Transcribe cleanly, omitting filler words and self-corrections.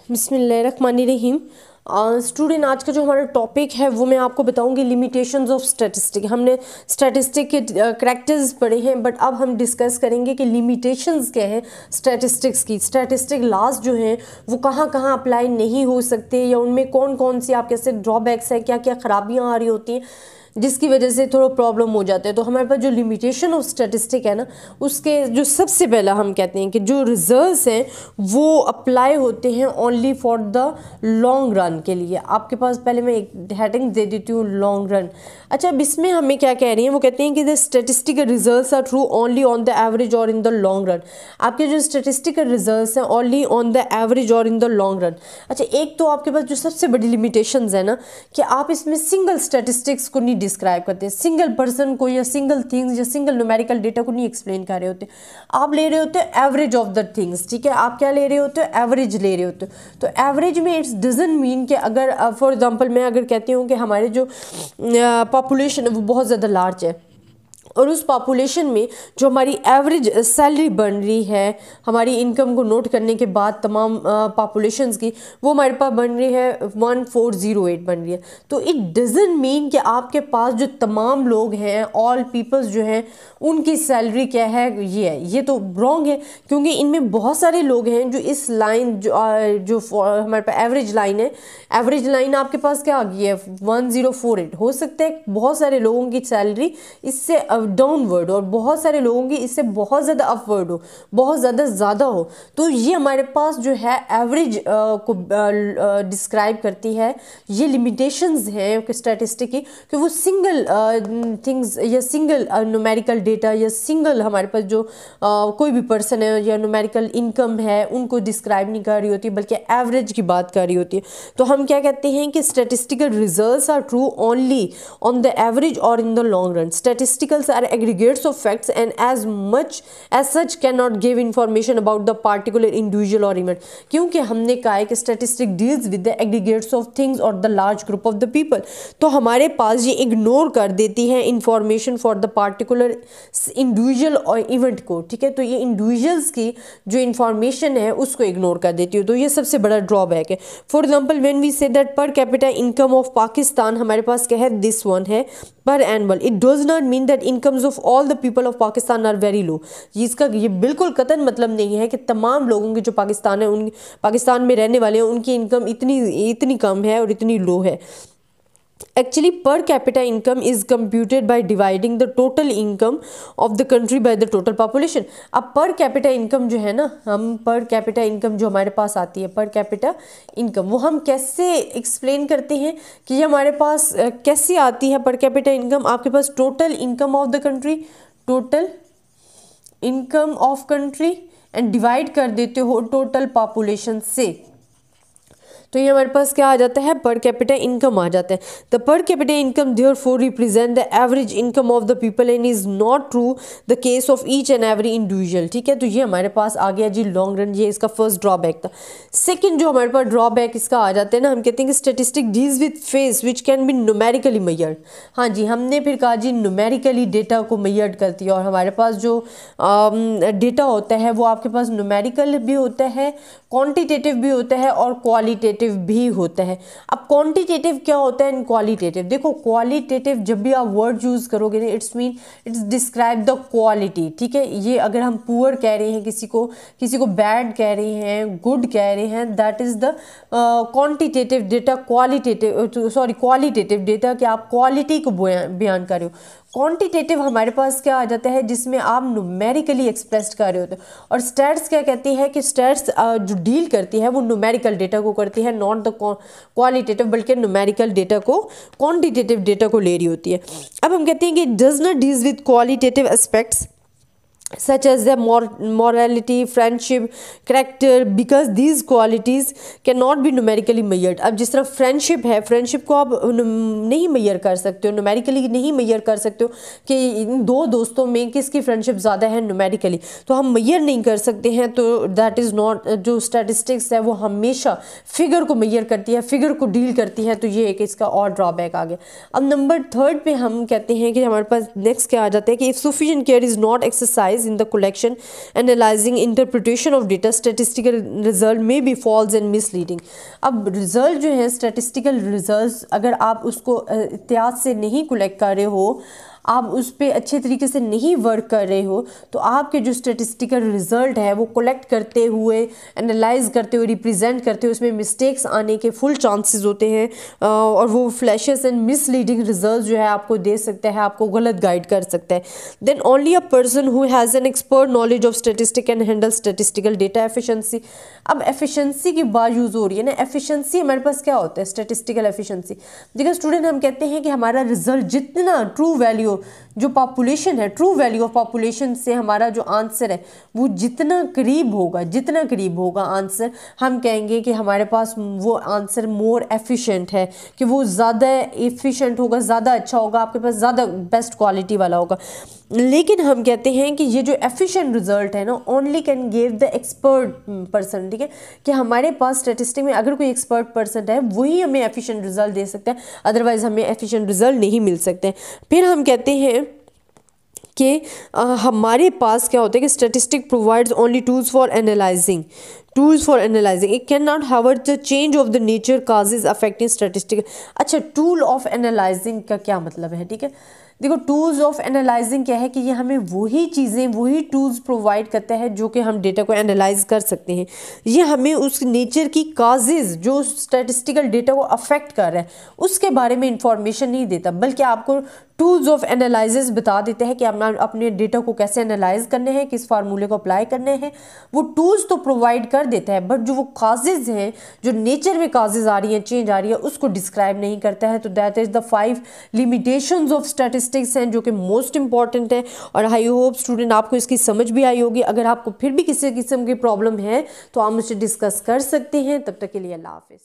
बिस्मिल्लाहिर्रहमानिर्रहीम। स्टूडेंट, आज का जो हमारा टॉपिक है वो मैं आपको बताऊंगी लिमिटेशंस ऑफ स्टैटिस्टिक। हमने स्टैटिस्टिक के करैक्टर्स पढ़े हैं, बट अब हम डिस्कस करेंगे कि लिमिटेशंस क्या है स्टैटिस्टिक्स की। स्टैटिस्टिक लॉज जो हैं वो कहाँ कहाँ अप्लाई नहीं हो सकते, या उनमें कौन कौन सी आप कैसे ड्रॉबैक्स है, क्या क्या ख़राबियाँ आ रही होती हैं जिसकी वजह से थोड़ा प्रॉब्लम हो जाता है। तो हमारे पास जो लिमिटेशन ऑफ स्टैटिस्टिक है ना, उसके जो सबसे पहला हम कहते हैं कि जो रिजल्ट्स हैं वो अप्लाई होते हैं only for the long run के लिए। आपके पास पहले मैं एक हेडिंग दे देती हूँ, लॉन्ग रन। अच्छा, अब इसमें हमें क्या कह रही हैं, वो कहते हैं कि the statistical results are true only on the average और इन द लॉन्ग रन। आपके जो स्टैटिस्टिकल रिजल्ट्स हैं ओनली ऑन द एवरेज और इन द लॉन्ग रन। अच्छा, एक तो आपके पास जो सबसे बड़ी लिमिटेशंस है ना, कि आप इसमें सिंगल स्टैटिस्टिक्स को नहीं डिस्क्राइब करते, सिंगल पर्सन को या सिंगल थिंग्स या सिंगल न्यूमेरिकल डेटा को नहीं एक्सप्लेन कर रहे होते। आप ले रहे होते हो एवरेज ऑफ द थिंग्स, ठीक है। आप क्या ले रहे होते हो, एवरेज ले रहे होते हो। तो एवरेज में इट्स डजंट मीन कि अगर फॉर एग्जांपल मैं अगर कहती हूँ कि हमारे जो पॉपुलेशन है वो बहुत ज़्यादा लार्ज है, और उस पॉपुलेशन में जो हमारी एवरेज सैलरी बन रही है, हमारी इनकम को नोट करने के बाद तमाम पॉपुलेशंस की, वो हमारे पास बन रही है 1408 बन रही है। तो इट डजंट मीन कि आपके पास जो तमाम लोग हैं, ऑल पीपल्स जो हैं, उनकी सैलरी क्या है, ये है। ये तो रॉन्ग है, क्योंकि इनमें बहुत सारे लोग हैं जो इस लाइन जो हमारे पास एवरेज लाइन है, एवरेज लाइन आपके पास क्या आ गई है 1048। हो सकता है बहुत सारे लोगों की सैलरी इससे डाउनवर्ड और बहुत सारे लोगों की इससे बहुत ज़्यादा अपवर्ड हो, बहुत ज़्यादा हो। तो ये हमारे पास जो है एवरेज को डिस्क्राइब करती है। ये लिमिटेशंस हैं स्टैटिस्टिक की कि वो सिंगल थिंग्स या सिंगल न्यूमेरिकल डेटा या सिंगल हमारे पास जो कोई भी पर्सन है या न्यूमेरिकल इनकम है उनको डिस्क्राइब नहीं कर रही होती, बल्कि एवरेज की बात कर रही होती है। तो हम क्या कहते हैं कि statistical results are true only on the average और in the long run. Statisticals are aggregates of facts and as such cannot give information about the particular individual or event। क्योंकि हमने कहा है कि statistic deals with the aggregates of things or the large group of the people, तो हमारे पास ये ignore कर देती है information for the particular individual और इवेंट को, ठीक है। तो ये इंडिविजुअल्स की जो इंफॉर्मेशन है उसको इग्नोर कर देती है। तो ये सबसे बड़ा ड्रॉबैक है। For example when we say that per capita income of Pakistan, हमारे पास क्या है, दिस वन है per annual. It does not mean that incomes of all the people of Pakistan are very low. इसका ये बिल्कुल कतई मतलब नहीं है कि तमाम लोगों के जो पाकिस्तान है, उन पाकिस्तान में रहने वाले हैं, उनकी इनकम इतनी कम है और इतनी लो है। Actually, per capita income is computed by dividing the total income of the country by the total population। अब per capita income जो है ना, हम per capita income जो हमारे पास आती है per capita income, वो हम कैसे एक्सप्लेन करते हैं कि ये हमारे पास कैसे आती है per capita income। आपके पास total income of the country, total income of country and divide कर देते हो टोटल पॉपुलेशन से, तो ये हमारे पास क्या आ जाता है, पर कैपिटा इनकम आ जाता है। द पर capita income therefore represent the average income of the people and is not true the case of each and every individual, ठीक है। तो ये हमारे पास आ गया जी लॉन्ग रन, ये इसका फर्स्ट ड्रॉबैक था। सेकंड जो हमारे पास ड्रॉबैक इसका आ जाता है ना, हम कहते हैं कि statistic deals with face which can be numerically measured. हाँ जी, हमने फिर कहा जी न्यूमेरिकली डेटा को मेजर्ड करती है, और हमारे पास जो डेटा होता है वो आपके पास न्यूमेरिकल भी होता है, क्वांटिटेटिव भी होता है और क्वालिटेटिव भी होता है। अब क्वांटिटेटिव क्या होता है एंड क्वालिटेटिव, देखो क्वालिटेटिव जब भी आप वर्ड यूज करोगे ना, इट्स डिस्क्राइब द क्वालिटी, ठीक है। ये अगर हम पुअर कह रहे हैं किसी को बैड कह रहे हैं, गुड कह रहे हैं, that is the quantitative data. Qualitative data कि आप क्वालिटी को बयान कर रहे हो। क्वांटिटेटिव हमारे पास क्या आ जाता है, जिसमें आप न्यूमेरिकली एक्सप्रेस कर रहे होते हो। और स्टैट्स क्या कहती है कि स्टैट्स जो डील करती है वो न्यूमेरिकल डेटा को करती है, नॉट द क्वालिटेटिव, बल्कि न्यूमेरिकल डेटा को, क्वांटिटेटिव डेटा को ले रही होती है। अब हम कहते हैं कि does not deals with qualitative aspects such as the morality, friendship, character, because these qualities cannot be numerically measured। अब जिस तरह फ्रेंडशिप है, फ्रेंडशिप को आप नहीं मेजर कर सकते हो, न्यूमेरिकली नहीं मेजर कर सकते हो कि इन दो दोस्तों में किसकी फ्रेंडशिप ज़्यादा है न्यूमेरिकली, तो हम मेजर नहीं कर सकते हैं। तो दैट इज़ नॉट, जो स्टैटिस्टिक्स है वो हमेशा फिगर को मेजर करती है, फिगर को डील करती है। तो ये एक इसका और ड्रॉबैक आ गया। अब नंबर थर्ड पे हम कहते हैं कि हमारे पास नेक्स्ट क्या आ जाता है कि if sufficient care is not exercise exercise in the collection, analyzing, interpretation of data, statistical result may be false and misleading. अब रिजल्ट जो है स्टैटिस्टिकल रिजल्ट्स अगर आप उसको एहतियात से नहीं कलेक्ट कर रहे हो, आप उस पर अच्छे तरीके से नहीं वर्क कर रहे हो, तो आपके जो स्टैटिस्टिकल रिजल्ट है वो कलेक्ट करते हुए, एनालाइज करते हुए, रिप्रेजेंट करते हुए उसमें मिस्टेक्स आने के फुल चांसेस होते हैं और वो फ्लैशेस एंड मिसलीडिंग रिजल्ट जो है आपको दे सकता है, आपको गलत गाइड कर सकता है. Then only a person who has an expert knowledge of statistic can handle statistical data efficiency. अब एफिशिएंसी की बात यूज़ हो रही है ना. एफिशिएंसी हमारे पास क्या होता है? Statistical efficiency. देखिए स्टूडेंट, हम कहते हैं कि हमारा रिजल्ट जितना ट्रू वैल्यू जो पॉपुलेशन है, ट्रू वैल्यू ऑफ पॉपुलेशन से हमारा जो आंसर है वो जितना करीब होगा आंसर, हम कहेंगे कि हमारे पास वो आंसर मोर एफिशिएंट है, कि वो ज़्यादा एफिशिएंट होगा, ज़्यादा अच्छा होगा, आपके पास ज़्यादा बेस्ट क्वालिटी वाला होगा. लेकिन हम कहते हैं कि ये जो एफिशिएंट रिजल्ट है ना, only can give the expert person. ठीक है, कि हमारे पास स्टैटिस्टिक में अगर कोई एक्सपर्ट पर्सन है वही हमें एफिशिएंट रिजल्ट दे सकता है, अदरवाइज हमें एफिशिएंट रिजल्ट नहीं मिल सकते. फिर हम कहते हैं कि हमारे पास क्या होता है कि statistic provides only tools for analysing. It can not hour the change of the nature causes affecting statistic. अच्छा, टूल ऑफ एनालाइजिंग का क्या मतलब है? ठीक है, देखो टूल्स ऑफ एनालाइजिंग क्या है कि ये हमें वही चीज़ें, वही टूल्स प्रोवाइड करता है जो कि हम डेटा को एनालाइज कर सकते हैं. ये हमें उस नेचर की काजेज जो स्टैटिस्टिकल डेटा को अफेक्ट कर रहा है उसके बारे में इंफॉर्मेशन नहीं देता, बल्कि आपको टूल्स ऑफ एनालिसिस बता देते हैं कि आप अपने डेटा को कैसे एनालाइज करने हैं, किस फार्मूले को अप्लाई करने हैं. वो टूल्स तो प्रोवाइड कर देता है, बट जो वो काजेज हैं, जो नेचर में काजेज आ रही हैं, चेंज आ रही है, उसको डिस्क्राइब नहीं करता है. तो that is the 5 limitations of statistics हैं जो कि मोस्ट इंपॉर्टेंट है. और आई होप स्टूडेंट आपको इसकी समझ भी आई होगी. अगर आपको फिर भी किसी किस्म की प्रॉब्लम है तो आप मुझसे डिस्कस कर सकते हैं. तब तक के लिए अल्लाह हाफिज़.